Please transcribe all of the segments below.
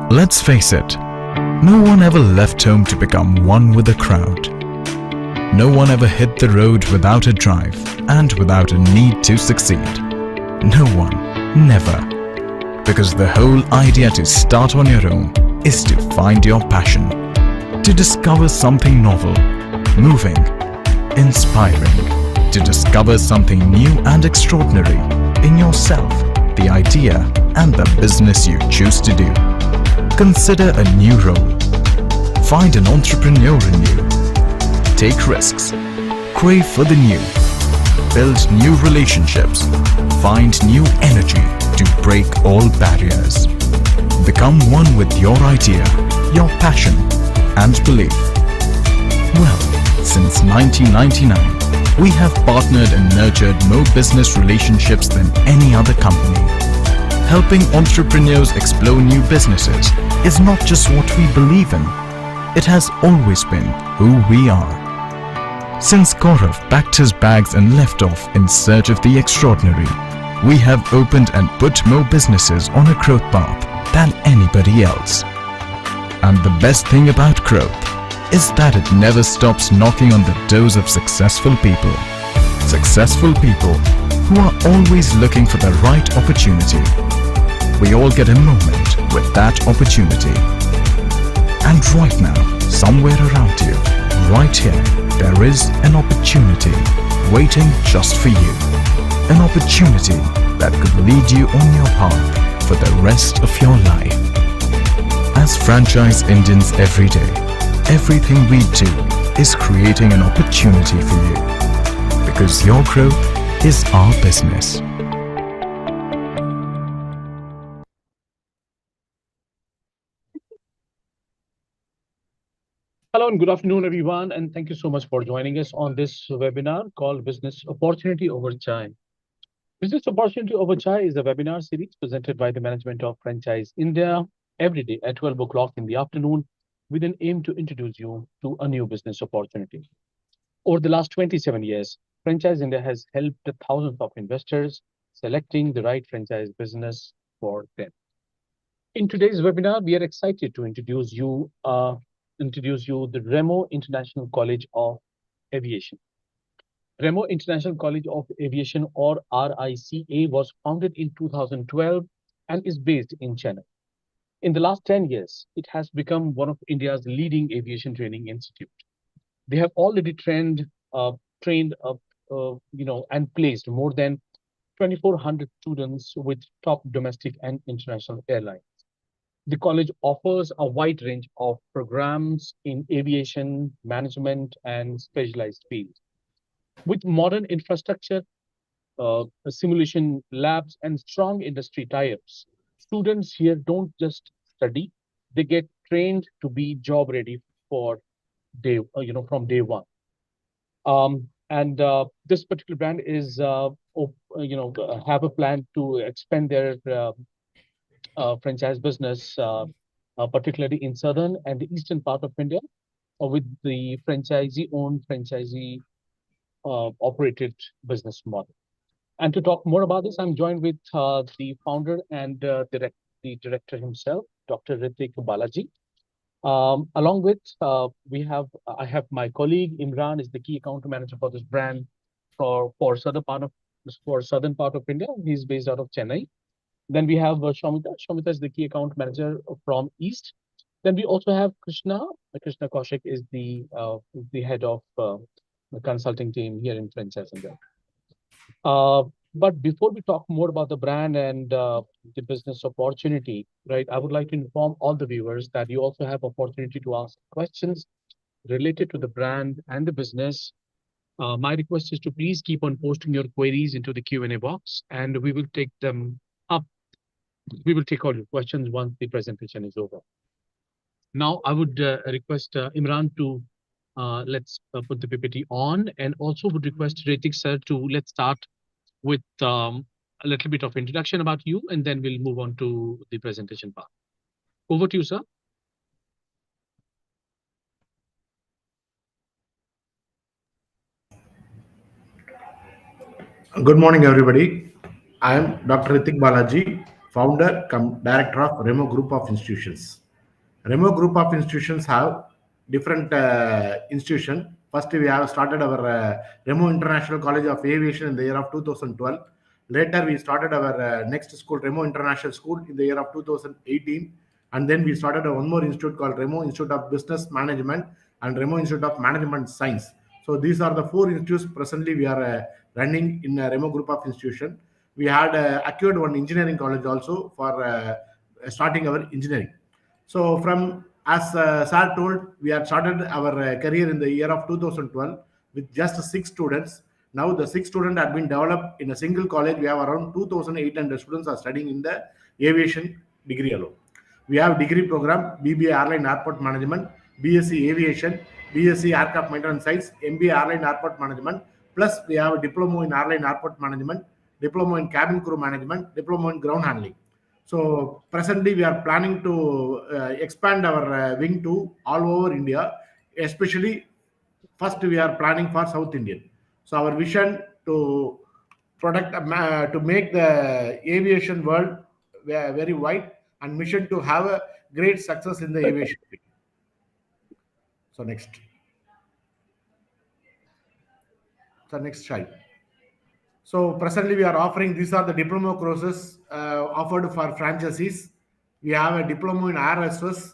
Let's face it, no one ever left home to become one with the crowd. No one ever hit the road without a drive and without a need to succeed. No one, never. Because the whole idea to start on your own is to find your passion, to discover something novel, moving, inspiring, to discover something new and extraordinary in yourself, the idea and the business you choose to do. Consider a new role. Find an entrepreneur in you. Take risks. Crave for the new. Build new relationships. Find new energy to break all barriers. Become one with your idea, your passion and belief. Well, since 1999, we have partnered and nurtured more business relationships than any other company. Helping entrepreneurs explore new businesses is not just what we believe in. It has always been who we are. Since Gaurav packed his bags and left off in search of the extraordinary, we have opened and put more businesses on a growth path than anybody else. And the best thing about growth is that it never stops knocking on the doors of successful people. Successful people who are always looking for the right opportunity. We all get a moment with that opportunity. And right now, somewhere around you, right here, there is an opportunity waiting just for you. An opportunity that could lead you on your path for the rest of your life. As franchise Indians every day, everything we do is creating an opportunity for you. Because your growth is our business. Hello and good afternoon, everyone, and thank you so much for joining us on this webinar called Business Opportunity Over Chai. Business Opportunity Over Chai is a webinar series presented by the management of Franchise India every day at 12 o'clock in the afternoon with an aim to introduce you to a new business opportunity. Over the last 27 years, Franchise India has helped thousands of investors selecting the right franchise business for them. In today's webinar, we are excited to introduce you the Remo International College of Aviation. Remo International College of Aviation, or RICA, was founded in 2012 and is based in Chennai. In the last 10 years, it has become one of India's leading aviation training institute. They have already trained and placed more than 2,400 students with top domestic and international airlines. The college offers a wide range of programs in aviation, management, and specialized fields. With modern infrastructure, simulation labs, and strong industry tie-ups, students here don't just study; they get trained to be job ready for from day one. And this particular brand is, have a plan to expand their franchise business, particularly in southern and the eastern part of India, with the franchisee-owned, franchisee-operated business model. And to talk more about this, I'm joined with the founder and the director himself, Dr. Ritik Balaji. Along with I have my colleague Imran is the key account manager for this brand for southern part of India. He's based out of Chennai. Then we have Shomita. Shomita is the key account manager from East. Then we also have Krishna. Krishna Kaushik is the head of the consulting team here in Franchise India. But before we talk more about the brand and the business opportunity, right, I would like to inform all the viewers that you also have opportunity to ask questions related to the brand and the business. My request is to please keep on posting your queries into the Q&A box, and we will take them up. We will take all your questions once the presentation is over. Now, I would request Imran to let's put the PPT on, and also would request Ritik sir to let's start with a little bit of introduction about you, and then we'll move on to the presentation part. Over to you, sir. Good morning, everybody. I am Dr. Ritik Balaji, founder cum director of Remo Group of Institutions. Remo Group of Institutions have different institution. First, we have started our Remo International College of Aviation in the year of 2012. Later, we started our next school, Remo International School, in the year of 2018. And then we started one more institute called Remo Institute of Business Management and Remo Institute of Management Science. So these are the four institutes presently we are running in Remo Group of Institution. We had acquired one engineering college also for starting our engineering. So from, as Sir told, we had started our career in the year of 2012 with just 6 students. Now the 6 students have been developed in a single college. We have around 2,800 students are studying in the aviation degree alone. We have degree program, BBA Airline Airport Management, BSc Aviation, BSc Aircraft Maintenance Science, MBA Airline Airport Management, plus we have a diploma in Airline Airport Management, diploma in Cabin Crew Management, diploma in Ground Handling. So presently, we are planning to expand our wing to all over India, especially first we are planning for South Indian. So our vision to to make the aviation world very wide and mission to have a great success in the aviation field. So next. So next slide. So presently we are offering, these are the diploma courses offered for franchisees. We have a diploma in RSS,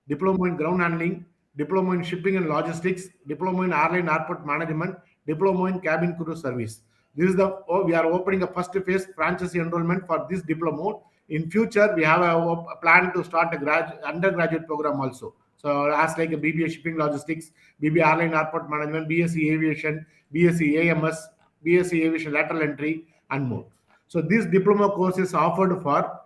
diploma in ground handling, diploma in shipping and logistics, diploma in airline airport management, diploma in cabin crew service. This is the, we are opening a first phase franchise enrollment for this diploma. In future, we have a plan to start a undergraduate program also. So as like a BBA shipping logistics, BBA airline airport management, BSc aviation, BSc AMS, BSc Aviation lateral entry, and more. So this diploma course is offered for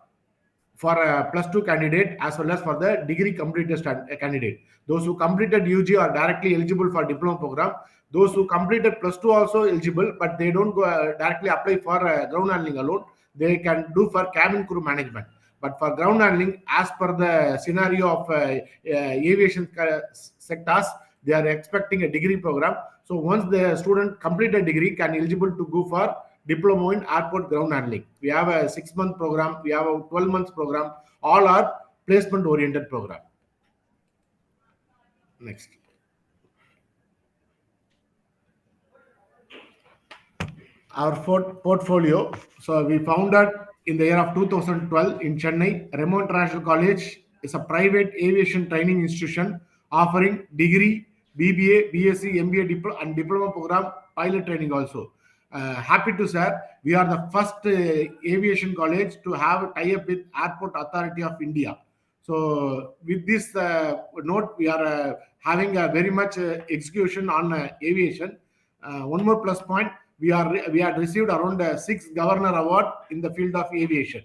a +2 candidate as well as for the degree completed candidate. Those who completed UG are directly eligible for diploma program. Those who completed +2 also eligible, but they don't go directly apply for ground handling alone. They can do for cabin crew management. But for ground handling, as per the scenario of aviation sectors, they are expecting a degree program. So once the student complete a degree, can eligible to go for diploma in airport ground handling. We have a 6-month program. We have a 12 months program. All are placement oriented program. Next. Our portfolio. So we founded in the year of 2012 in Chennai. Remo International College is a private aviation training institution offering degree, BBA, BSc, MBA and diploma program, pilot training also. Happy to share, we are the first aviation college to have a tie-up with Airport Authority of India. So with this note, we are having a very much execution on aviation. One more plus point, we had received around 6 governor award in the field of aviation.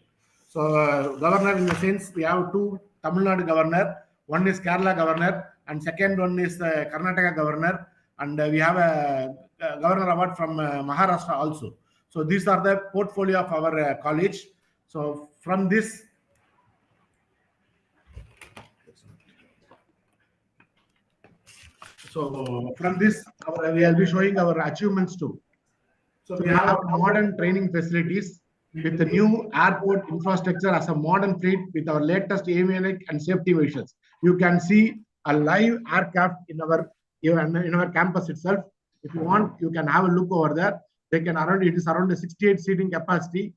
So governor in the sense, we have 2 Tamil Nadu governor, one is Kerala governor, and second one is Karnataka governor, and we have a governor award from Maharashtra also. So these are the portfolio of our college. So from this, we will be showing our achievements too. So we have modern training facilities with the new airport infrastructure as a modern fleet with our latest avionic and safety vehicles. You can see a live aircraft in our campus itself. If you want, you can have a look over there. It is around a 68 seating capacity.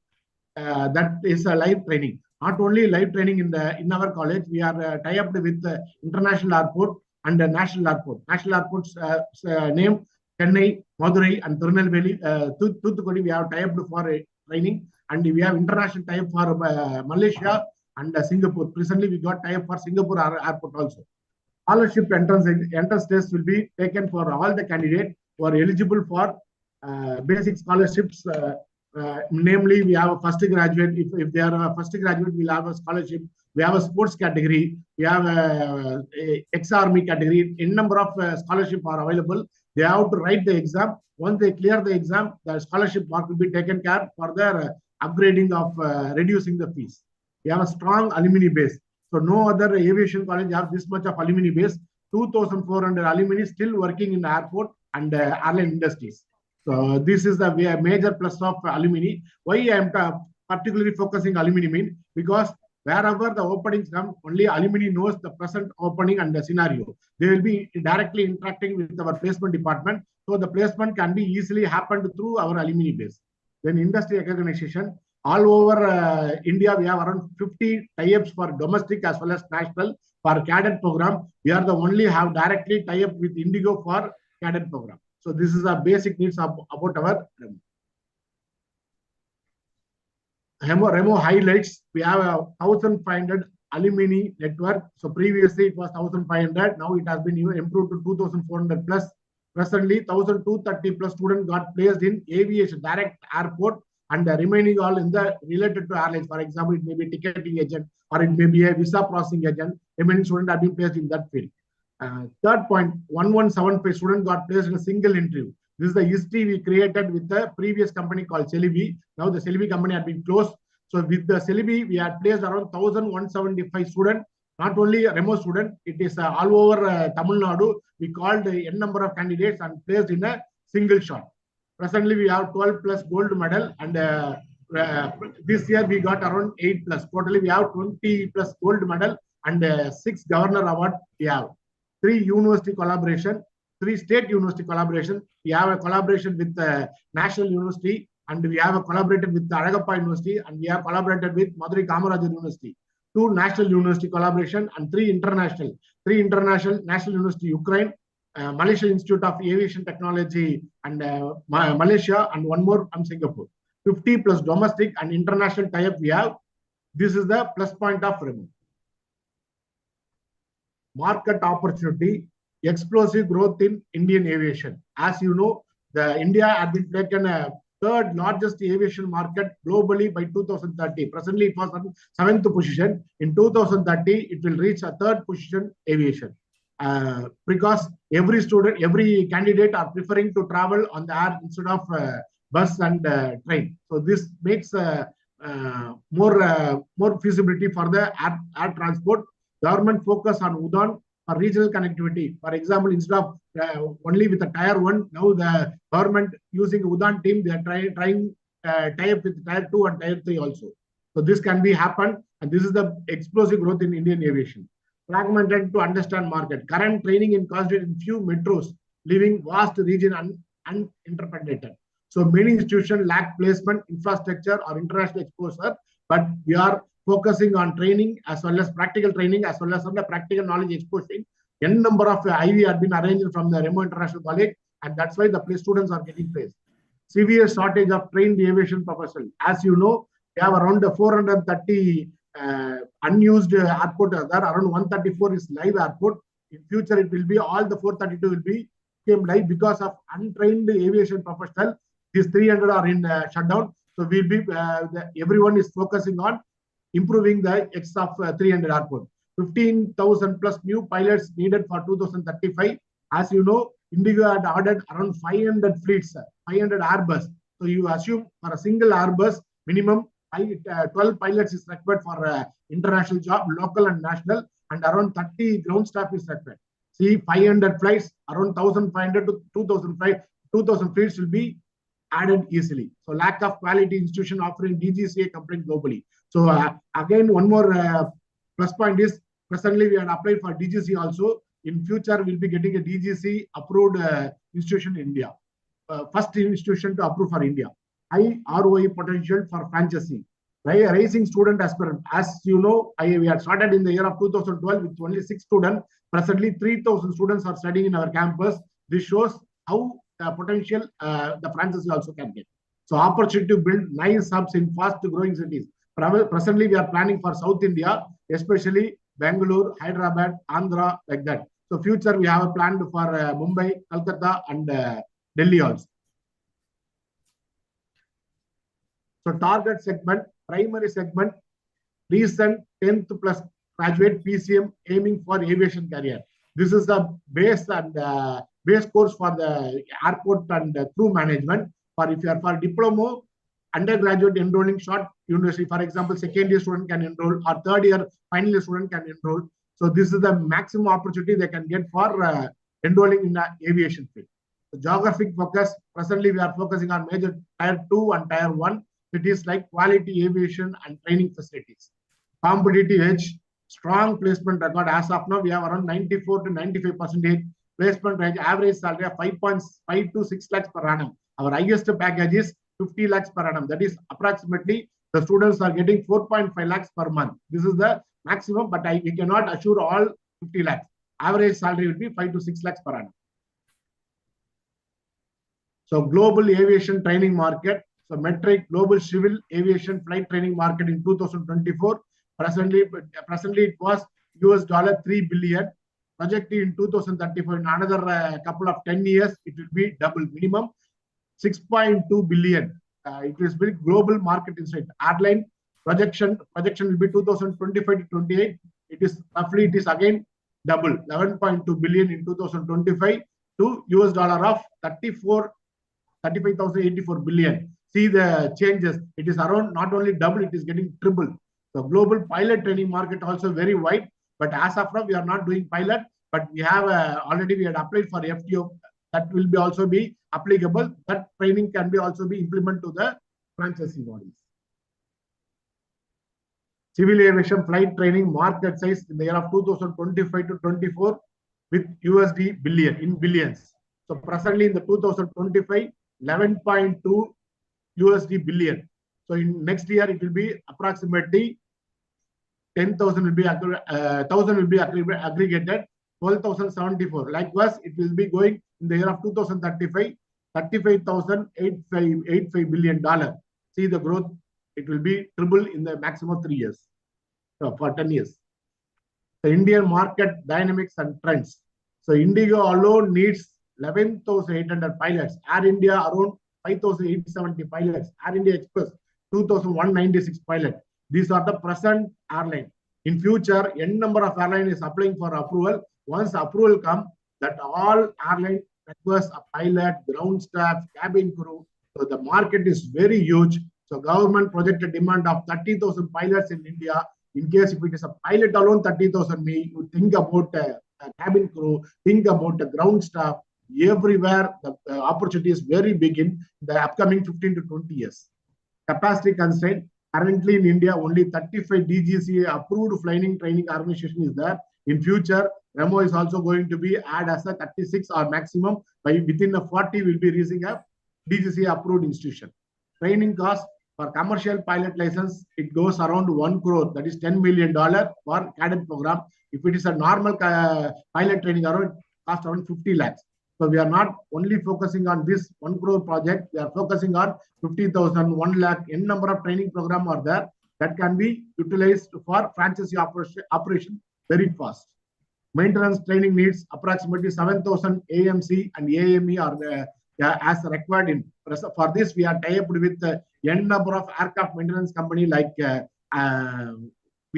That is a live training. Not only live training in our college, we are tie-up with the international airport and the national airport. National airports name Chennai, Madurai, and Tirunelveli, Thoothukudi. We have tie-up for training, and we have international tie-up for Malaysia and Singapore. Recently, we got tie-up for Singapore airport also. Scholarship entrance test will be taken for all the candidates who are eligible for basic scholarships. Namely, we have a first graduate. If they are a first graduate, we'll have a scholarship. We have a sports category. We have a ex-army category. In number of scholarship are available. They have to write the exam. Once they clear the exam, the scholarship mark will be taken care for their upgrading of reducing the fees. We have a strong alumni base. So no other aviation college have this much of alumni base. 2,400 alumni still working in the airport and airline industries. So this is the major plus of alumni. Why I am particularly focusing aluminum in, because wherever the openings come, only aluminum knows the present opening and the scenario. They will be directly interacting with our placement department. So the placement can be easily happened through our aluminum base. Then industry recognition. All over India, we have around 50 tie-ups for domestic as well as national for cadet program. We are the only have directly tie-up with Indigo for cadet program. So this is a basic needs about our Remo highlights. We have a 1,500 alumni network. So previously it was 1,500. Now it has been improved to 2,400 plus. Presently, 1,230 plus students got placed in aviation, direct airport, and the remaining all in the related to airlines. For example, it may be ticketing agent or it may be a visa processing agent. Remaining students have been placed in that field. Third point, 1175 students got placed in a single interview. This is the history we created with the previous company called Celebi. Now the Celebi company had been closed. So with the Celebi, we had placed around 1,175 students. Not only a Remo student, it is all over Tamil Nadu. We called n number of candidates and placed in a single shot. Presently, we have 12 plus gold medal, and this year we got around 8 plus. Totally, we have 20 plus gold medal and 6 governor award. We have 3 university collaboration, 3 state university collaboration. We have a collaboration with the National University, and we have a collaborated with the Aragappa University, and we have collaborated with Madurai Kamarajar University. 2 national university collaboration and 3 international. 3 international, National University Ukraine, Malaysia Institute of Aviation Technology and Malaysia, and 1 more from Singapore. 50 plus domestic and international tie-up we have. This is the plus point of Remo. Market opportunity, explosive growth in Indian aviation. As you know, India had been taken a 3rd largest aviation market globally by 2030. Presently, it was on 7th position. In 2030, it will reach a 3rd position aviation. Because every candidate are preferring to travel on the air instead of bus and train. So this makes more feasibility for the air transport. Government focus on UDAN for regional connectivity. For example, instead of only with the tier 1, now the government using UDAN team, they are trying tie up with tier 2 and tier 3 also. So this can be happen, and this is the explosive growth in Indian aviation. Fragmented to understand market. Current training in concentrated in few metros, leaving vast region uninterpreted. So many institutions lack placement, infrastructure, or international exposure, but we are focusing on training as well as practical training as well as on the practical knowledge exposing. N number of IV have been arranged from the Remo International College, and that's why the students are getting placed. Severe shortage of trained aviation professionals. As you know, we have around 430 unused airport. There around 134 is live airport. In future, it will be all the 432 will be came live because of untrained aviation professional. These 300 are in shutdown. So we'll be everyone is focusing on improving the X of 300 airport. 15,000 plus new pilots needed for 2035. As you know, Indigo had ordered around 500 fleets, 500 Airbus. So you assume for a single Airbus, minimum 12 pilots is required for international job, local and national, and around 30 ground staff is required. See, 500 flights, around 1,500 to 2,000 fleets will be added easily. So lack of quality institution offering DGCA complaint globally. So again, one more plus point is presently we had applied for DGC also. In future, we'll be getting a DGC approved institution in India. First institution to approve for India. High ROI potential for franchising. Raising student aspirant. As you know, we had started in the year of 2012 with only 6 students. Presently, 3,000 students are studying in our campus. This shows how potential the franchisee also can get. So opportunity to build nice hubs in fast growing cities. Presently, we are planning for South India, especially Bangalore, Hyderabad, Andhra, like that. So future, we have a plan for Mumbai, Kolkata, and Delhi also. So target segment, primary segment, recent 10th plus graduate PCM aiming for aviation career. This is the base and base course for the airport and crew management. For if you are for diploma, undergraduate enrolling short university, for example, second year student can enroll or third year final year student can enroll. So this is the maximum opportunity they can get for enrolling in the aviation field. The geographic focus, presently we are focusing on major tier 2 and tier 1. It is like quality aviation and training facilities. Competitive edge, strong placement record. As of now, we have around 94 to 95% placement range, average salary of 5.5 to 6 lakhs per annum. Our highest package is 50 lakhs per annum. That is approximately the students are getting 4.5 lakhs per month. This is the maximum, but we cannot assure all 50 lakhs. Average salary will be 5 to 6 lakhs per annum. So global aviation training market. So metric global civil aviation flight training market in 2024. Presently it was $3 billion. Projected in 2034, in another couple of 10 years, it will be double, minimum 6.2 billion. It is very global market insight. Airline projection will be 2025 to 28. It is again double, 11.2 billion in 2025 to $35,084 billion. See the changes. It is around not only double, it is getting triple. The global pilot training market also very wide. But as of now, we are not doing pilot, but we have already we had applied for FTO. That will be also be applicable. That training can be also be implemented to the franchisee bodies. Civil aviation flight training market size in the year of 2025 to 24 with USD billion in billions. So presently in the 2025, 11.2 USD billion. So in next year it will be approximately 10,000 will be 1,000 will be aggregated, 12,074. Likewise, it will be going in the year of 2035, $35,885 billion. See the growth, it will be triple in the maximum 3 years, for 10 years. The Indian market dynamics and trends. So Indigo alone needs 11,800 pilots. Air India around 5,870 pilots. Air India Express 2,196 pilots. These are the present airline. In future, n number of airline is applying for approval. Once approval comes, that all airline requires a pilot, ground staff, cabin crew. So the market is very huge. So government projected demand of 30,000 pilots in India. In case if it is a pilot alone, 30,000, you think about a cabin crew, think about the ground staff. Everywhere the opportunity is very big in the upcoming 15 to 20 years. Capacity constraint. Currently in India, only 35 DGCA approved flying training organization is there. In future, Remo is also going to be add as a 36 or maximum by within a 40 will be reaching a DGCA approved institution. Training cost for commercial pilot license, it goes around 1 crore, that is $10 million for cadet program. If it is a normal pilot training, around cost around 50 lakhs. So we are not only focusing on this 1 crore project, we are focusing on 50,000, 1 lakh, n number of training program are there that can be utilized for franchisee operation very fast. Maintenance training needs approximately 7,000 AMC and AME are as required in. For this, we are tied up with n number of aircraft maintenance company like we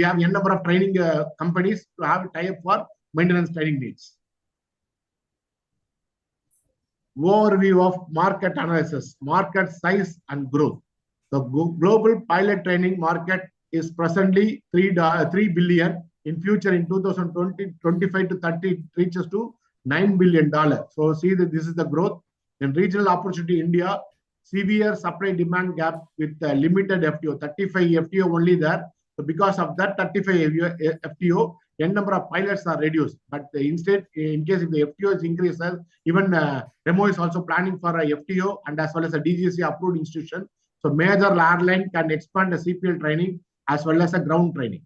have n number of training companies to have tie up for maintenance training needs. Overview of market analysis, market size and growth. The global pilot training market is presently 3 billion. In future, in 2025 to 30, it reaches to $9 billion. So see that this is the growth. In regional opportunity, India, severe supply demand gap with limited FTO, 35 FTO only there. So because of that 35 FTO, n number of pilots are reduced. But instead, in case if the FTO is increased, even Remo is also planning for a FTO and as well as a DGC approved institution. So major airline can expand the CPL training as well as a ground training.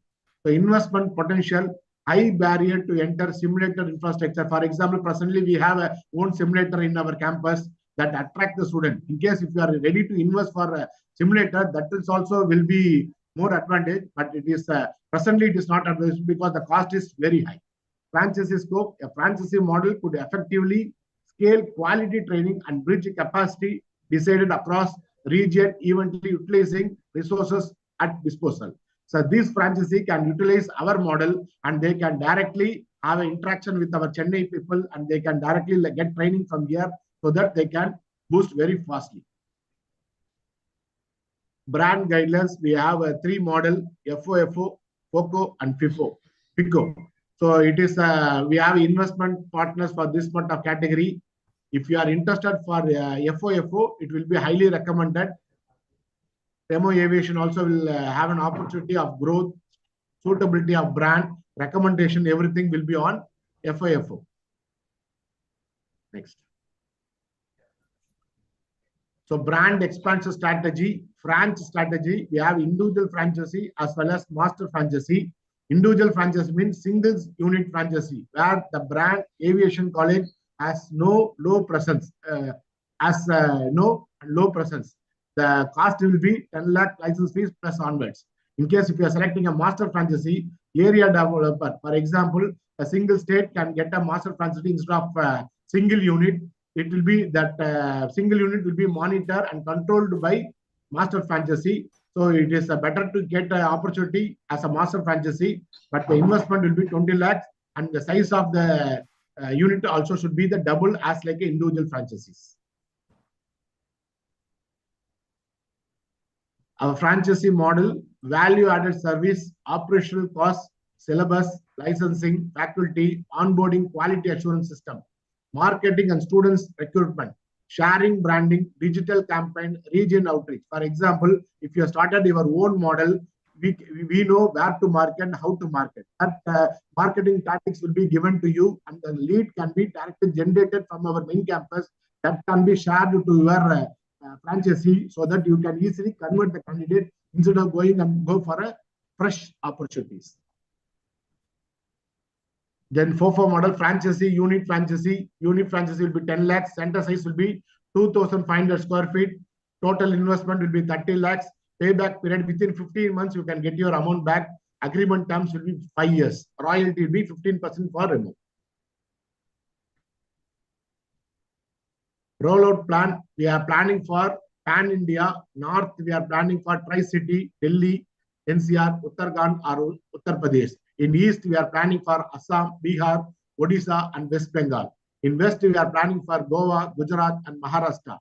So investment potential, high barrier to enter simulator infrastructure. For example, presently we have a own simulator in our campus that attract the student. In case if you are ready to invest for a simulator, that is also will be more advantage, but it is presently it is not advantage because the cost is very high. Franchisee scope, a franchisee model could effectively scale quality training and bridge capacity decided across region, eventually utilizing resources at disposal. So this franchisee can utilize our model and they can directly have an interaction with our Chennai people and they can directly get training from here so that they can boost very fastly. Brand guidelines, we have a 3 model, FOFO, FOCO, and FIFO. So it is, we have investment partners for this part of category. If you are interested for FOFO, it will be highly recommended. Remo Aviation also will have an opportunity of growth, suitability of brand, recommendation, everything will be on FIHL. Next. So brand expansion strategy, franchise strategy, we have individual franchisee as well as master franchisee. Individual franchise means single unit franchisee, where the brand Aviation College has no low presence, no low presence. The cost will be 10 lakh license fees plus onwards. In case if you are selecting a master franchisee, area developer, for example, a single state can get a master franchisee instead of a single unit. It will be that single unit will be monitored and controlled by master franchisee. So it is better to get an opportunity as a master franchisee, but the investment will be 20 lakhs and the size of the unit also should be the double as like individual franchisees. Our franchisee model, value-added service, operational costs, syllabus, licensing, faculty, onboarding, quality assurance system, marketing and students recruitment, sharing, branding, digital campaign, region outreach. For example, if you started your own model, we know where to market, how to market. That marketing tactics will be given to you, and the lead can be directly generated from our main campus that can be shared to your franchisee so that you can easily convert the candidate instead of going and go for a fresh opportunities. Then FOFO model, franchisee, unit franchisee will be 10 lakhs, center size will be 2,500 square feet, total investment will be 30 lakhs, payback period within 15 months, you can get your amount back, agreement terms will be 5 years, royalty will be 15% for Remo. Rollout plan, we are planning for Pan India, North, we are planning for Tri-City, Delhi, NCR, Uttarakhand or Uttar Pradesh. In East, we are planning for Assam, Bihar, Odisha, and West Bengal. In West, we are planning for Goa, Gujarat, and Maharashtra.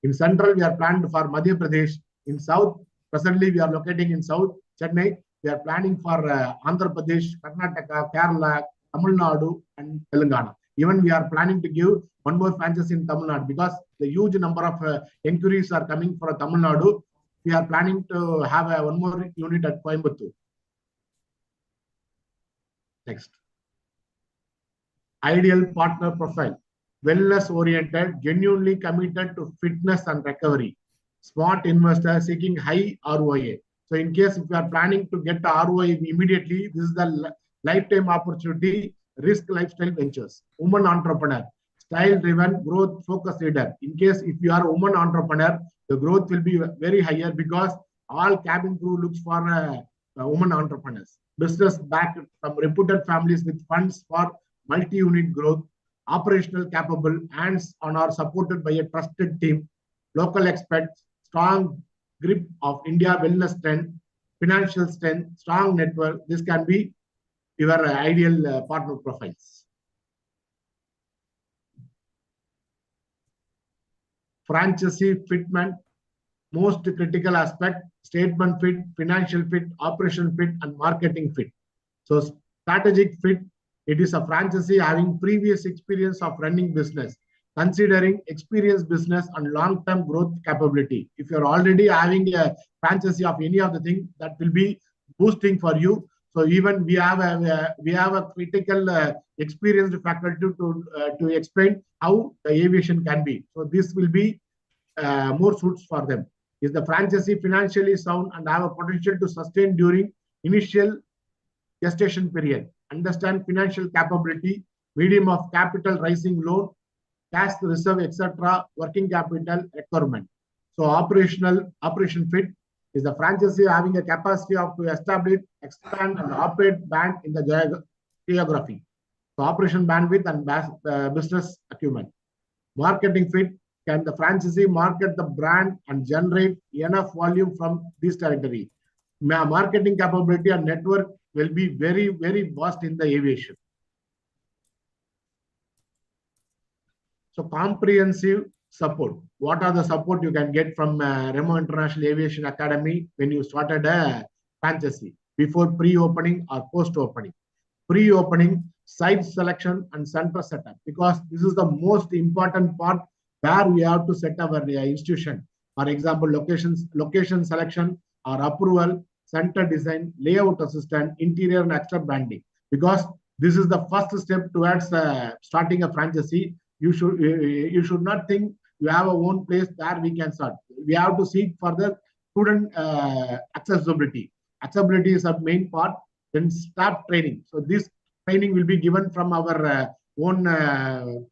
In Central, we are planning for Madhya Pradesh. In South, presently, we are locating in South, Chennai. We are planning for Andhra Pradesh, Karnataka, Kerala, Tamil Nadu, and Telangana. Even we are planning to give one more franchise in Tamil Nadu because the huge number of inquiries are coming for Tamil Nadu. We are planning to have one more unit at Coimbatore. Next. Ideal partner profile. Wellness oriented, genuinely committed to fitness and recovery. Smart investor seeking high ROI. So in case if you are planning to get the ROI immediately, this is the lifetime opportunity, risk lifestyle ventures. Woman entrepreneur, style driven, growth focused leader. In case if you are a woman entrepreneur, the growth will be very higher because all cabin crew looks for woman entrepreneurs. Business backed from reputed families with funds for multi-unit growth, operational capable, hands-on are supported by a trusted team, local experts, strong grip of India wellness trend, financial strength, strong network. This can be your ideal partner profiles. Franchisee fitment, most critical aspect, statement fit, financial fit, operation fit, and marketing fit. So strategic fit, it is a franchisee having previous experience of running business, considering experienced business and long-term growth capability. If you're already having a franchisee of any of the things, that will be boosting for you. So even we have a critical experienced faculty to explain how the aviation can be. So this will be more suits for them. Is the franchisee financially sound and have a potential to sustain during initial gestation period? Understand financial capability, medium of capital rising loan, cash reserve, etc., working capital requirement. So operation fit is the franchisee having a capacity of to establish, expand, and operate bank in the geography. So operation bandwidth and business acumen. Marketing fit, can the franchisee market the brand and generate enough volume from this territory? Marketing capability and network will be very, very vast in the aviation. So comprehensive support. What are the support you can get from Remo International Aviation Academy when you started a franchisee before pre-opening or post-opening? Pre-opening, site selection and center setup, because this is the most important part where we have to set our institution. For example, location selection or approval, center design, layout assistant, interior and extra branding. Because this is the first step towards starting a franchisee. You should not think you have a own place there we can start. We have to seek further student accessibility. Accessibility is a main part. Then staff training. So this training will be given from our own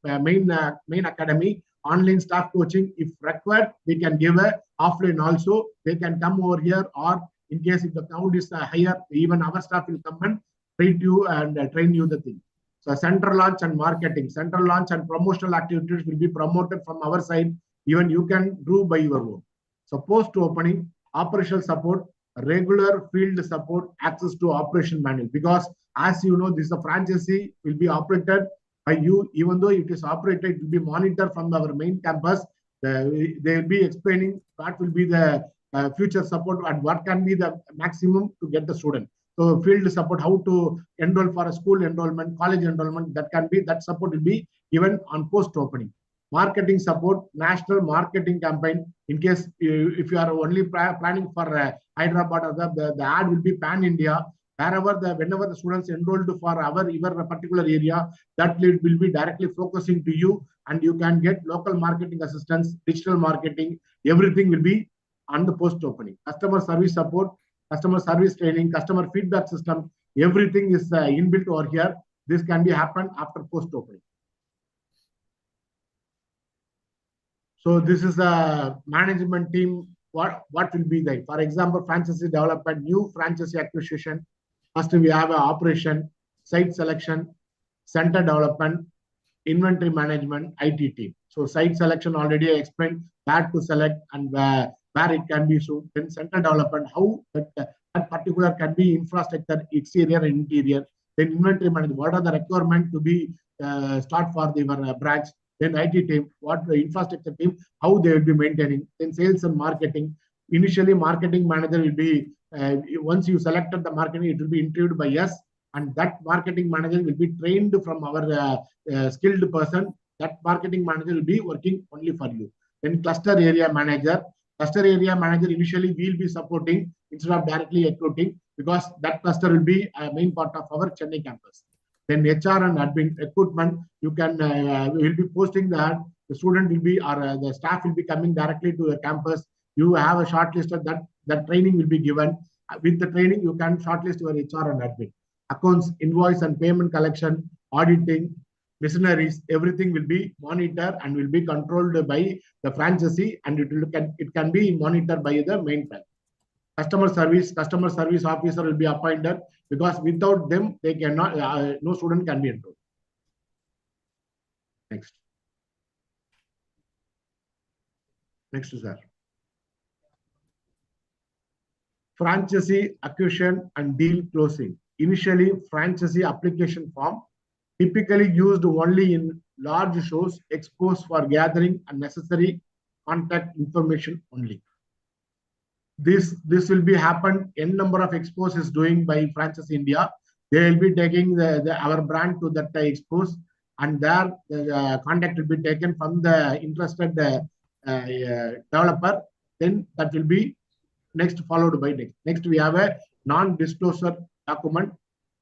main academy. Online staff coaching, if required, we can give a offline also. They can come over here, or in case if the crowd is higher, even our staff will come and train you the thing. So center launch and marketing, center launch and promotional activities will be promoted from our side. Even you can do by your own. So post opening, operational support, regular field support, access to operation manual. Because as you know, this is a franchisee will be operated by you. Even though it is operated, it will be monitored from our main campus. They will be explaining what will be the future support and what can be the maximum to get the student. So field support, how to enroll for a school enrollment, college enrollment, that support will be given on post opening. Marketing support, national marketing campaign. In case if you are only planning for Hyderabad, or the ad will be pan India. Whenever the students enrolled for your particular area, that will be directly focusing to you, and you can get local marketing assistance, digital marketing, everything will be on the post opening. Customer service support, customer service training, customer feedback system, everything is inbuilt over here. This can be happen after post opening. So this is a management team. What will be there? For example, franchisee development, new franchisee acquisition. First, we have an operation, site selection, center development, inventory management, IT team. So site selection already I explained where to select and where it can be sold. Then center development, how that particular can be infrastructure, exterior and interior. Then inventory management, what are the requirements to be start for the branch. Then IT team, what the infrastructure team, how they will be maintaining. Then sales and marketing. Initially, marketing manager will be, once you selected the marketing, it will be interviewed by us, and that marketing manager will be trained from our skilled person. That marketing manager will be working only for you. Then cluster area manager. Cluster area manager initially will be supporting instead of directly recruiting, because that cluster will be a main part of our Chennai campus. Then HR and admin recruitment, you can will be posting that the student will be, or the staff will be coming directly to the campus. You have a shortlisted, that training will be given. With the training, you can shortlist your HR and admin. Accounts, invoice and payment collection, auditing, missionaries, everything will be monitored and will be controlled by the franchisee, and it can be monitored by the main bank. Customer service officer will be appointed, because without them, they cannot, no student can be enrolled. Next, sir. Franchisee acquisition and deal closing. Initially, franchisee application form, typically used only in large shows, expos for gathering and necessary contact information only. This will be happen. N number of expos is doing by Franchise India. They will be taking our brand to that expos, and there the contact will be taken from the interested developer. Then that will be next followed by next. Next, we have a non-disclosure document.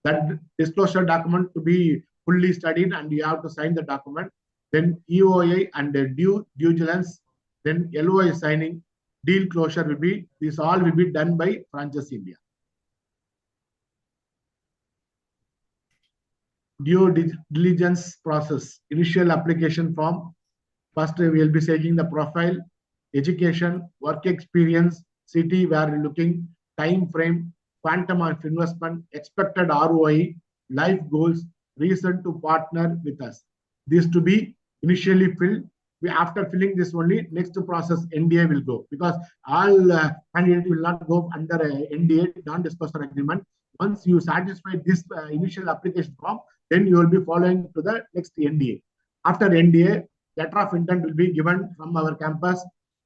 That disclosure document to be fully studied, and you have to sign the document. Then EOI and due diligence. Then LOI signing. Deal closure will be, this all will be done by Franchise India. Due diligence process. Initial application form. First, we will be taking the profile, education, work experience, city where we're looking, time frame, quantum of investment, expected ROI, life goals, reason to partner with us. This to be initially filled. After filling this only, next process NDA will go, because all candidates will not go under NDA, non-disclosure agreement. Once you satisfy this initial application form, then you will be following to the next NDA. After NDA, letter of intent will be given from our campus.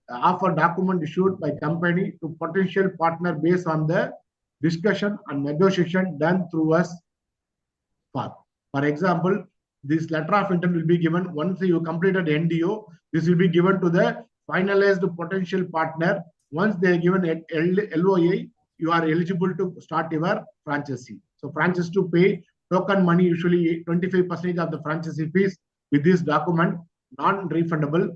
Offer document issued by company to potential partner based on the discussion and negotiation done through us. For example, this letter of intent will be given once you completed NDO. This will be given to the finalized potential partner. Once they are given a LOA, you are eligible to start your franchisee. So franchise to pay token money, usually 25% of the franchisee fees with this document, non-refundable.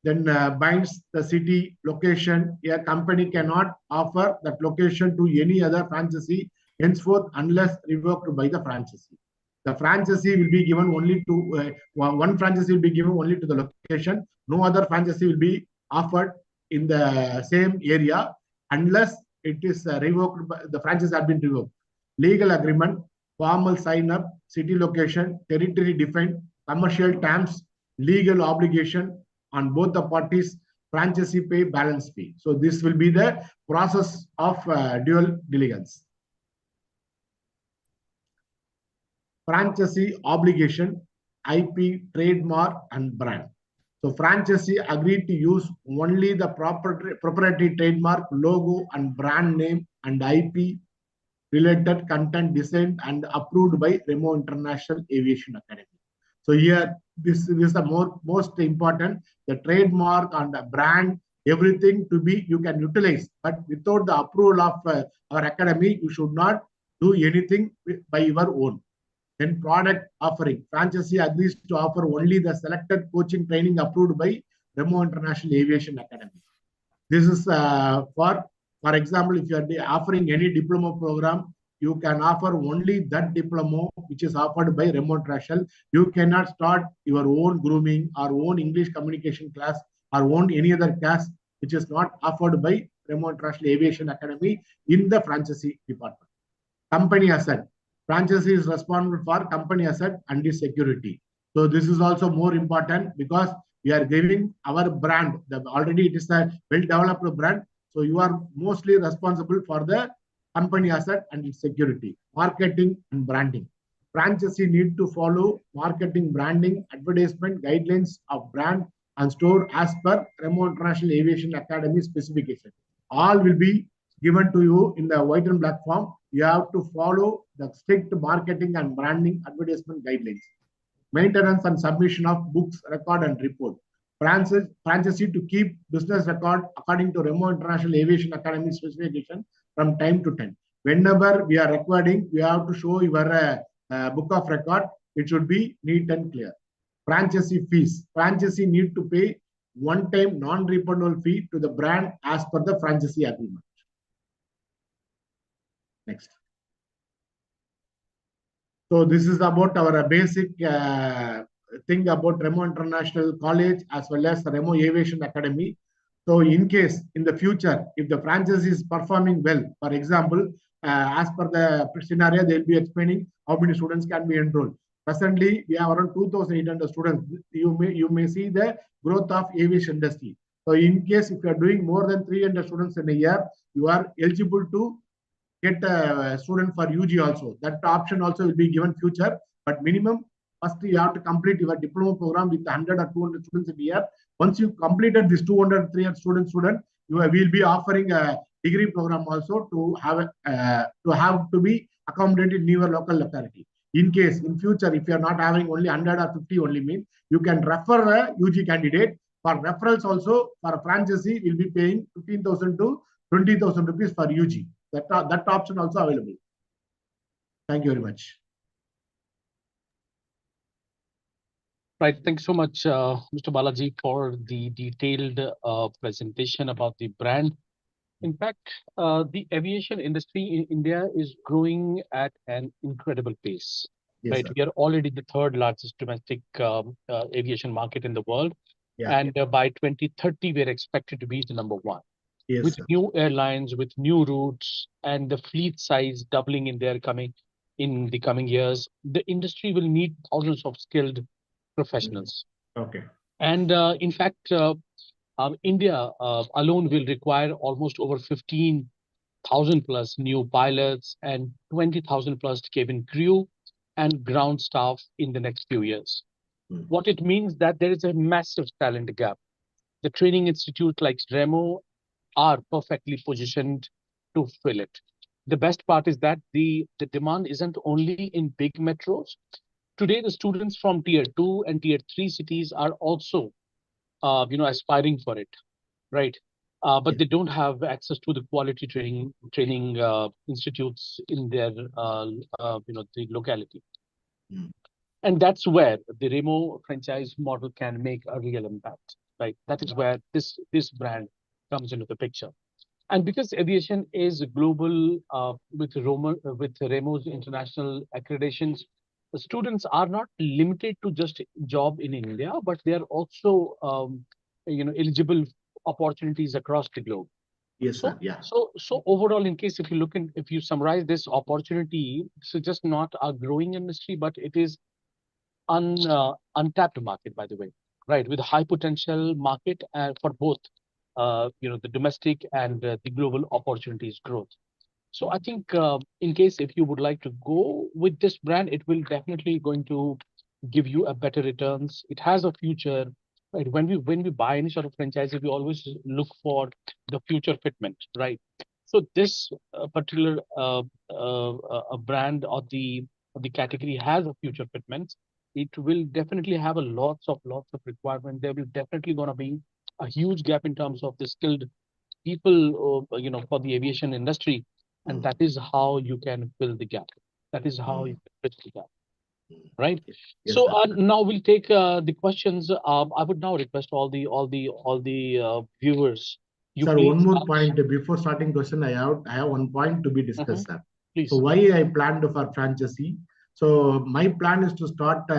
Then binds the city location. A company cannot offer that location to any other franchisee henceforth unless revoked by the franchisee. The franchisee will be given only to one franchisee will be given only to the location. No other franchisee will be offered in the same area unless it is revoked. The franchise has been revoked. Legal agreement, formal sign up, city location, territory defined, commercial terms, legal obligation on both the parties, franchisee pay, balance fee. So this will be the process of dual diligence. Franchisee obligation, IP, trademark, and brand. So franchisee agreed to use only the proprietary trademark, logo, and brand name and IP related content designed and approved by Remo International Aviation Academy. So here, this is the most important, the trademark and the brand, everything to be, you can utilize, but without the approval of our academy, you should not do anything by your own. Then product offering, franchisee agrees to offer only the selected coaching training approved by Remo International Aviation Academy. This is for example, if you are offering any diploma program, you can offer only that diploma which is offered by Remo International. You cannot start your own grooming or own English communication class or own any other class which is not offered by Remo International Aviation Academy in the franchisee department. Company asset. Franchisee is responsible for company asset and its security. So this is also more important because we are giving our brand. Already it is a well-developed brand. So you are mostly responsible for the company asset and its security. Marketing and branding. Franchisee need to follow marketing, branding, advertisement guidelines of brand and store as per Remo International Aviation Academy specification. All will be given to you in the white and black form. You have to follow the strict marketing and branding advertisement guidelines. Maintenance and submission of books, record, and report. Franchisee to keep business record according to Remo International Aviation Academy specification from time to time. Whenever we are recording, we have to show your book of record. It should be neat and clear. Franchisee fees. Franchisee need to pay one-time non-refundable fee to the brand as per the franchisee agreement. Next. So this is about our basic thing about Remo International College as well as Remo Aviation Academy. So in case in the future, if the franchise is performing well, for example, as per the scenario, they will be explaining how many students can be enrolled. Presently, we have around 2,800 students. You may see the growth of aviation industry. So in case if you are doing more than 300 students in a year, you are eligible to get a student for UG also. That option also will be given future, but minimum first you have to complete your diploma program with 100 or 200 students in a year. Once you completed this 200, 300 student, you will be offering a degree program also to have to be accommodated in your local locality. In case in future, if you are not having only 100 or 50 only mean, you can refer a UG candidate. For referrals also, for a franchisee, will be paying 15,000 to 20,000 rupees for UG. That option also available. Thank you very much. Right. Thanks so much, Mr. Balaji, for the detailed presentation about the brand. In fact, the aviation industry in India is growing at an incredible pace. Yes, right? Sir. We are already the third largest domestic aviation market in the world. Yeah. And by 2030, we're expected to be the number one. Yes, with sir. new airlines, with new routes, and the fleet size doubling in the coming years, the industry will need thousands of skilled professionals. Okay. And in fact, India alone will require almost over 15,000 plus new pilots and 20,000 plus cabin crew and ground staff in the next few years. What it means that there is a massive talent gap. The training institutes like Remo are perfectly positioned to fill it. The best part is that the demand isn't only in big metros. Today, the students from tier 2 and tier 3 cities are also aspiring for it, right? But they don't have access to the quality training institutes in their the locality. And that's where the Remo franchise model can make a real impact, right? That is where this brand comes into the picture. And because aviation is global, with Remo's international accreditations, the students are not limited to just job in India, but they are also eligible opportunities across the globe. Yes, So, sir. Yeah. so overall, in case if you summarize this opportunity, so just not a growing industry, but it is untapped market, by the way, right? With a high potential market for both, the domestic and the global opportunities growth. So I think in case if you would like to go with this brand, it will definitely going to give you a better returns. It has a future, right? When we buy any sort of franchise, we always look for the future fitment, right? So this particular brand or the category has a future fitment. It will definitely have a lots of requirement. There will definitely gonna be a huge gap in terms of the skilled people, for the aviation industry, and that is how you can fill the gap. That is how you can bridge the gap, right? Yes, So sir. now we'll take the questions. I would now request all the viewers. You Sir, please, one more point before starting question. I have one point to be Mhm, discussed, sir. So please. why I planned for franchisee? So my plan is to start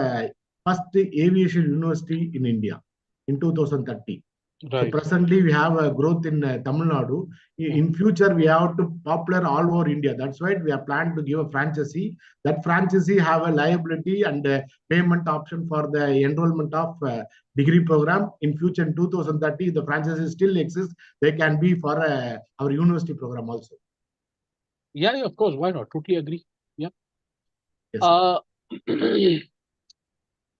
first aviation university in India in 2030. So Right. presently we have a growth in Tamil Nadu. In future we have to popular all over India. That's why we are planned to give a franchisee. That franchisee have a liability and payment option for the enrollment of degree program. In future in 2030, the franchisee still exists. They can be for our university program also. Yeah, of course. Why not? Totally agree. Yeah. Yes, sir.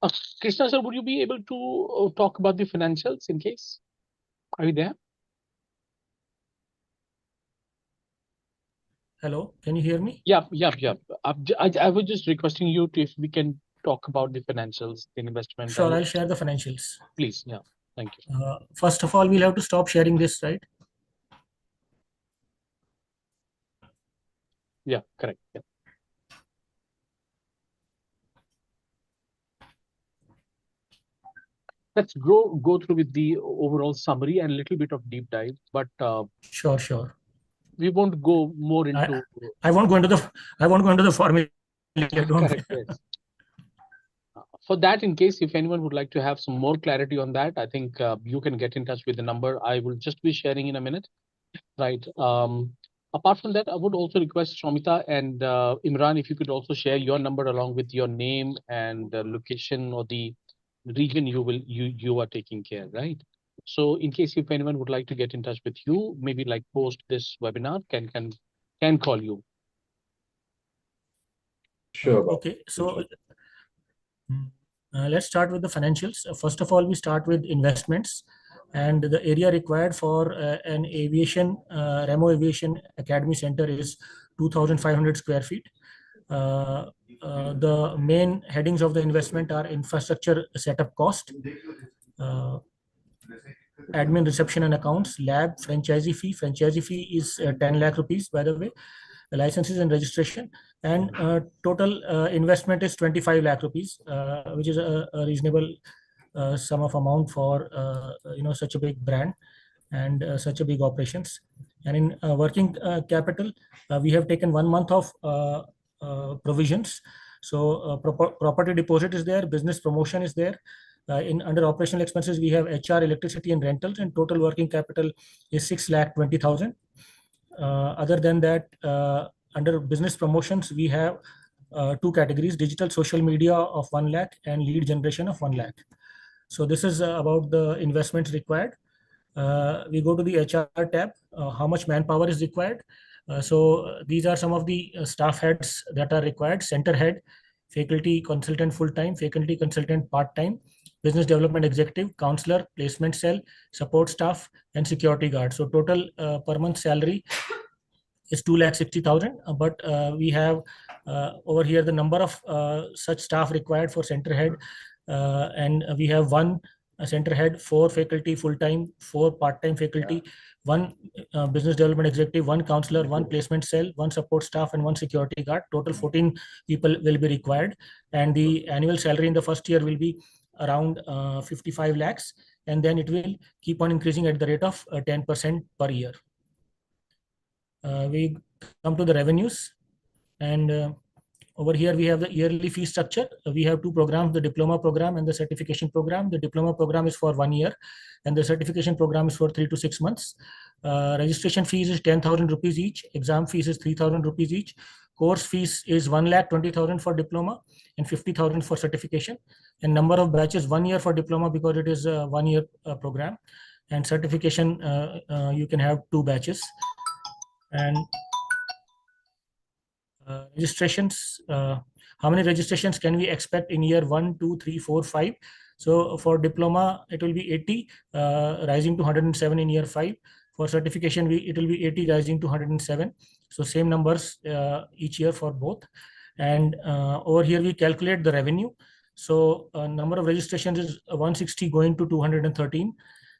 Uh, Krishna sir, would you be able to talk about the financials in case? Are you there? Hello, can you hear me? Yeah. I was just requesting you to if we can talk about the financials, the investment. Sure, And I'll share the financials. please, yeah, thank you. First of all, we'll have to stop sharing this, right? Yeah, correct. Yeah. Let's go through with the overall summary and a little bit of deep dive, but Sure. we won't go more into. I won't go into the formula. Don't. Correct. Yes. For that, in case if anyone would like to have some more clarity on that, I think you can get in touch with the number I will just be sharing in a minute. Right. Apart from that, I would also request Shomita and Imran, if you could also share your number along with your name and location or the region you are taking care, right? So in case if anyone would like to get in touch with you, maybe like post this webinar, can call you. Sure. Okay, so let's start with the financials. First of all, we start with investments, and the area required for an aviation Remo Aviation Academy Center is 2,500 square feet. The main headings of the investment are infrastructure setup cost, admin, reception and accounts, lab, franchisee fee. Franchisee fee is 10 lakh rupees, by the way. The licenses and registration, and total investment is 25 lakh rupees, which is a reasonable sum of amount for such a big brand and such a big operations. And in working capital, we have taken 1 month of provisions. So property deposit is there, business promotion is there. In under operational expenses, we have HR, electricity, and rentals, and total working capital is 6,20,000. Other than that, under business promotions, we have two categories: digital social media of 1 lakh and lead generation of 1 lakh. So this is about the investments required. We go to the HR tab. How much manpower is required? So these are some of the staff heads that are required: center head, faculty consultant full-time, faculty consultant part-time, business development executive, counselor, placement cell, support staff, and security guard. So total per month salary is 2,60,000. But we have over here the number of such staff required for center head, and we have one a center head, 4 faculty full-time, 4 part-time faculty, 1 business development executive, 1 counselor, 1 placement cell, 1 support staff, and 1 security guard. Total 14 people will be required, and the annual salary in the first year will be around 55 lakhs, and then it will keep on increasing at the rate of 10% per year. We come to the revenues, and over here we have the yearly fee structure. We have 2 programs, the diploma program and the certification program. The diploma program is for 1 year, and the certification program is for 3 to 6 months. Registration fees is 10,000 rupees each. Exam fees is 3,000 rupees each. Course fees is 1,20,000 for diploma and 50,000 for certification. And number of batches, 1 year for diploma because it is a 1 year program, and certification you can have 2 batches. And registrations, how many registrations can we expect in year 1, 2, 3, 4, 5? So for diploma, it will be 80, rising to 107 in year 5. For certification, it will be 80, rising to 107. So same numbers each year for both. And over here, we calculate the revenue. So number of registrations is 160 going to 213.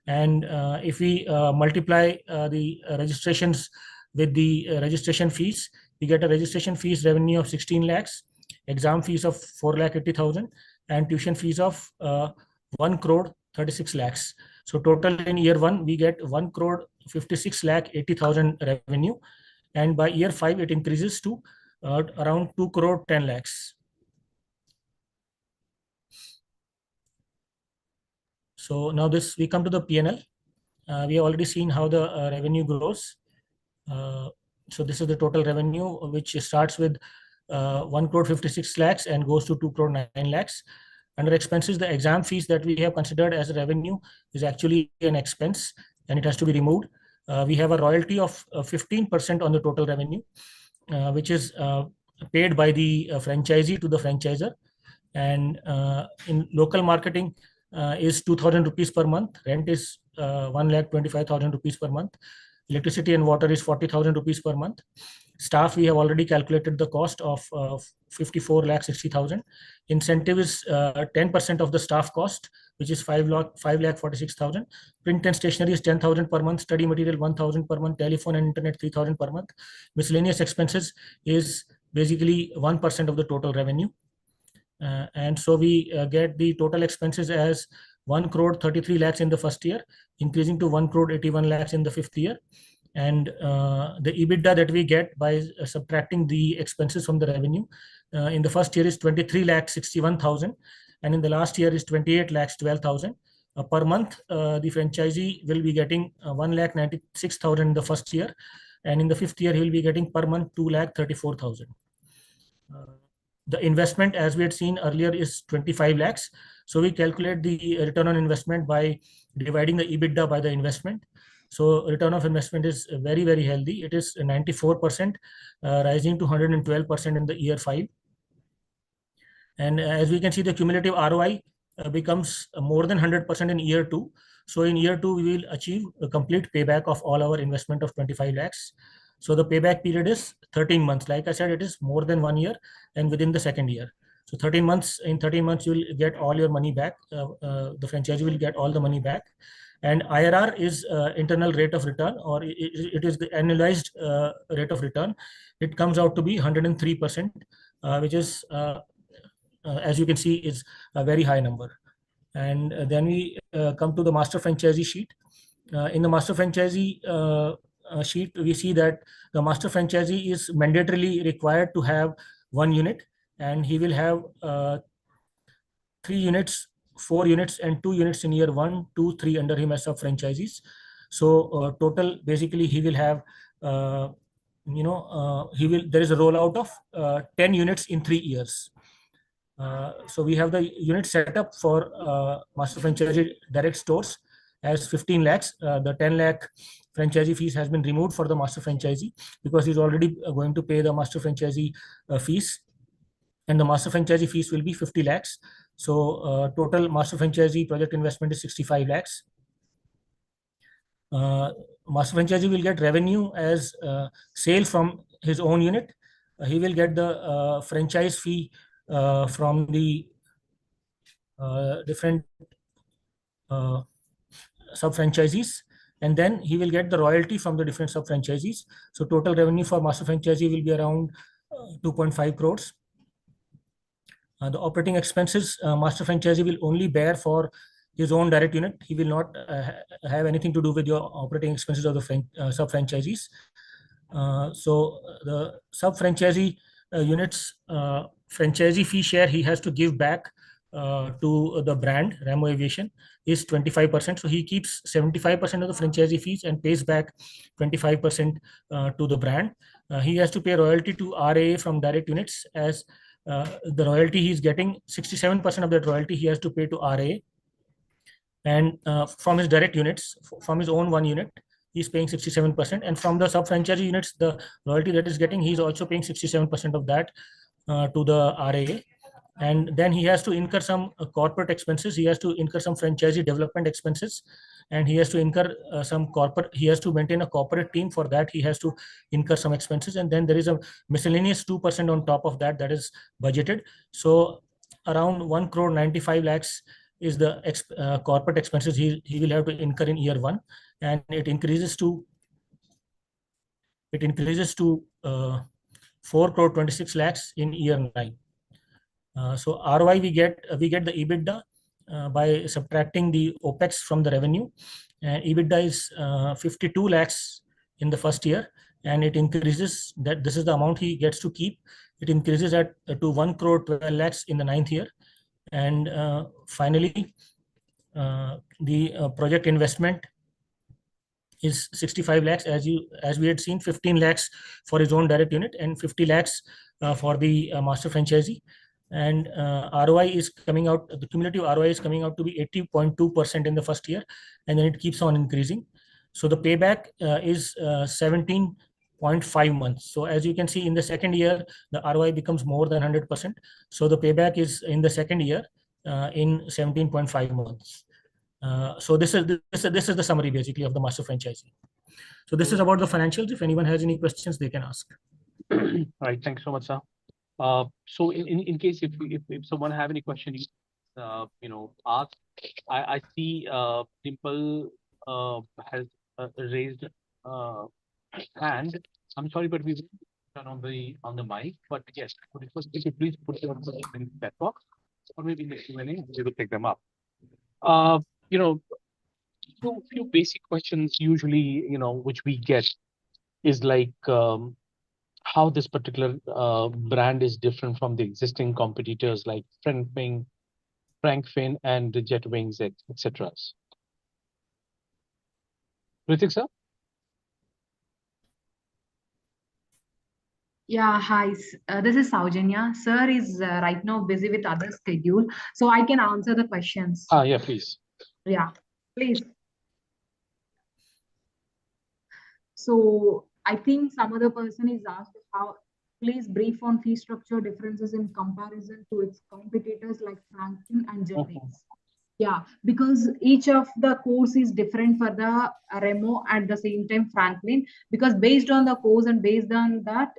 And if we multiply the registrations with the registration fees, we get a registration fees revenue of 16 lakhs, exam fees of 4,80,000, and tuition fees of 1 crore 36 lakhs. So total in year 1, we get 1 crore 56 lakh 80,000 revenue. And by year 5, it increases to around 2 crore 10 lakhs. So now we come to the P&L. We have already seen how the revenue grows. So this is the total revenue, which starts with 1 crore 56 lakhs and goes to 2 crore 9 lakhs. Under expenses, the exam fees that we have considered as revenue is actually an expense, and it has to be removed. We have a royalty of 15% on the total revenue, which is paid by the franchisee to the franchisor. And in local marketing is 2,000 rupees per month. Rent is 1,25,000 rupees per month. Electricity and water is 40,000 rupees per month. Staff, we have already calculated the cost of 54,60,000. Incentive is 10% of the staff cost, which is 5,46,000. Print and stationery is 10,000 per month. Study material 1,000 per month. Telephone and internet 3,000 per month. Miscellaneous expenses is basically 1% of the total revenue. And so we get the total expenses as 1 crore 33 lakhs in the first year, increasing to 1 crore 81 lakhs in the 5th year. And the EBITDA that we get by subtracting the expenses from the revenue in the first year is 23 lakhs 61,000, and in the last year is 28 lakhs 12,000. Per month, the franchisee will be getting 1 lakh 96,000 in the first year, and in the 5th year, he will be getting per month 2 lakh 34,000. The investment, as we had seen earlier, is 25 lakhs. So we calculate the return on investment by dividing the EBITDA by the investment. So return of investment is very, very healthy. It is 94%, rising to 112% in the year 5. And as we can see, the cumulative ROI becomes more than 100% in year 2. So in year 2, we will achieve a complete payback of all our investment of 25 lakhs. So the payback period is 13 months. Like I said, it is more than 1 year and within the second year. So 13 months, in 13 months, you will get all your money back. The franchisee will get all the money back. And IRR is internal rate of return, or it is the annualized rate of return. It comes out to be 103%, which is, as you can see, is a very high number. And then we come to the master franchisee sheet. In the master franchisee sheet, we see that the master franchisee is mandatorily required to have 1 unit, and he will have 3 units, 4 units, and 2 units in year 1, 2, 3 under him as sub-franchisees. So total, basically, he will have, there is a rollout of 10 units in 3 years. So we have the unit set up for master franchisee direct stores as 15 lakhs. The 10 lakh franchisee fees has been removed for the master franchisee because he's already going to pay the master franchisee fees, and the master franchisee fees will be 50 lakhs. So total master franchisee project investment is 65 lakhs. Master franchisee will get revenue as sale from his own unit. He will get the franchise fee from the different sub-franchisees, and then he will get the royalty from the different sub-franchisees. So total revenue for master franchisee will be around 2.5 crores. The operating expenses, master franchisee will only bear for his own direct unit. He will not have anything to do with your operating expenses of the sub-franchisees. So the sub-franchisee units franchisee fee share he has to give back to the brand Remo Aviation is 25%. So he keeps 75% of the franchisee fees and pays back 25% to the brand. He has to pay royalty to RAA from direct units, as the royalty he's getting, 67% of that royalty he has to pay to RAA. And from his direct units, from his own one unit, he's paying 67%. And from the sub-franchisee units, the royalty that is getting, he's also paying 67% of that to the RAA. And then he has to incur some corporate expenses. He has to incur some franchisee development expenses, and he has to incur he has to maintain a corporate team. For that, he has to incur some expenses. And then there is a miscellaneous 2% on top of that is budgeted. So around 1 crore 95 lakhs is the corporate expenses he will have to incur in year one, and it increases to 4 crore 26 lakhs in year 9. So ROI, we get the EBITDA by subtracting the OPEX from the revenue, and EBITDA is 52 lakhs in the first year, and it increases, that this is the amount he gets to keep. It increases to 1 crore 12 lakhs in the 9th year. And finally, the project investment is 65 lakhs, as we had seen, 15 lakhs for his own direct unit and 50 lakhs for the master franchisee. And ROI is coming out, the cumulative ROI is coming out to be 80.2% in the first year, and then it keeps on increasing. So the payback is 17.5 months. So as you can see, in the second year, the ROI becomes more than 100%. So the payback is in the second year in 17.5 months. So this is the summary basically of the master franchisee. So this is about the financials. If anyone has any questions, they can ask. All right, thanks so much, sir. So in case if someone have any question, ask. I see Dimple has raised hand. I'm sorry, but we will turn on the mic. But yes, could you please put your question in the chat box, or maybe in the Q&A, we will pick them up. Few basic questions usually, which we get is like how this particular brand is different from the existing competitors like Frankfin and Jetwings, etc. Ritik sir? Yeah, hi. This is Saujanya. Sir is right now busy with other schedule, so I can answer the questions. Yeah, please. Yeah, please. So I think some other person is asked how. Please brief on fee structure differences in comparison to its competitors like Franklin and Jetwings. Yeah, because each of the course is different for the Remo at the same time Franklin, because based on the course and based on that,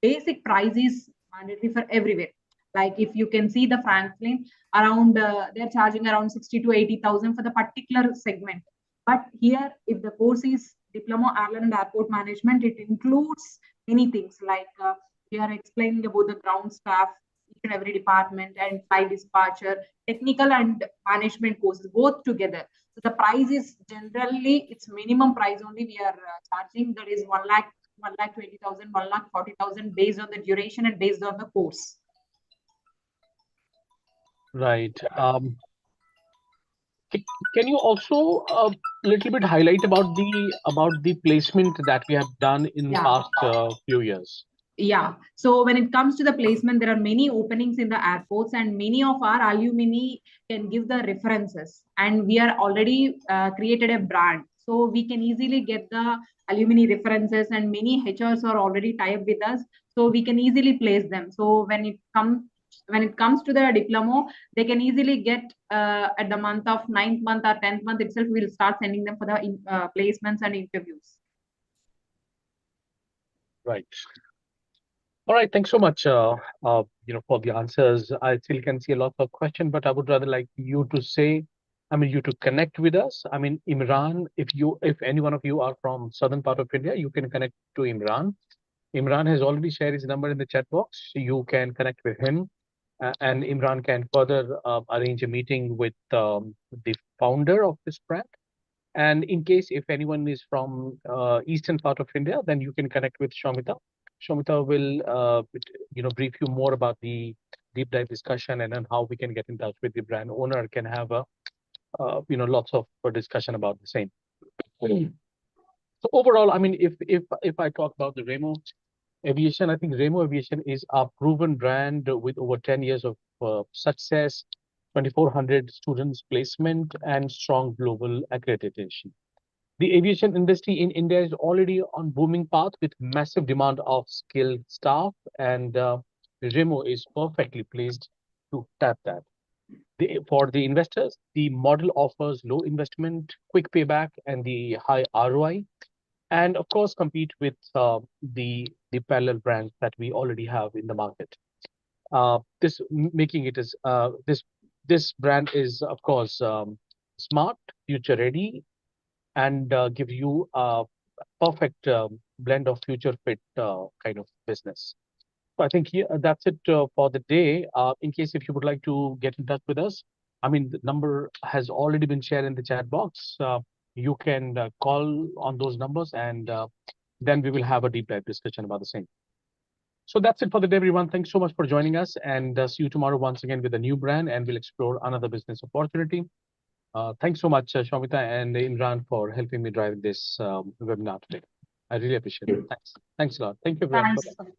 basic price is mandatory for everywhere. Like if you can see the Franklin around, they're charging around 60 to 80,000 for the particular segment. But here, if the course is Diploma Airline and Airport Management, it includes many things like we are explaining about the ground staff, each and every department, and flight dispatcher, technical and management courses both together. So the price is generally, it's minimum price only we are charging, that is 1,20,000, 1,40,000 based on the duration and based on the course. Right. Can you also a little bit highlight about the placement that we have done in the past few years? Yeah. So when it comes to the placement, there are many openings in the airports, and many of our alumni can give the references. And we are already created a brand, so we can easily get the alumni references, and many HRs are already tied with us, so we can easily place them. So when it comes to the diploma, they can easily get at the month of 9th month or 10th month itself, we'll start sending them for the placements and interviews. Right. All right, thanks so much for the answers. I still can see a lot of questions, but I would rather like you to say you to connect with us. Imran, if any one of you are from southern part of India, you can connect to Imran. Imran has already shared his number in the chat box. You can connect with him, and Imran can further arrange a meeting with the founder of this brand. And in case if anyone is from eastern part of India, then you can connect with Shomita. Shomita will brief you more about the deep dive discussion and then how we can get in touch with the brand owner, can have a lots of discussion about the same. So overall, if I talk about the Remo Aviation, I think Remo Aviation is a proven brand with over 10 years of success, 2,400 students placement, and strong global accreditation. The aviation industry in India is already on booming path with massive demand of skilled staff, and Remo is perfectly placed to tap that. For the investors, the model offers low investment, quick payback, and the high ROI, and of course compete with the parallel brands that we already have in the market. This making it as this brand is of course smart, future ready, and give you a perfect blend of future fit kind of business. So I think that's it for the day. In case if you would like to get in touch with us, the number has already been shared in the chat box. You can call on those numbers, and then we will have a deep dive discussion about the same. So that's it for the day, everyone. Thanks so much for joining us, and see you tomorrow once again with a new brand, and we'll explore another business opportunity. Thanks so much, Shomita and Imran, for helping me drive this webinar today. I really appreciate it. Thanks. Thanks a lot. Thank you, everyone. Thanks.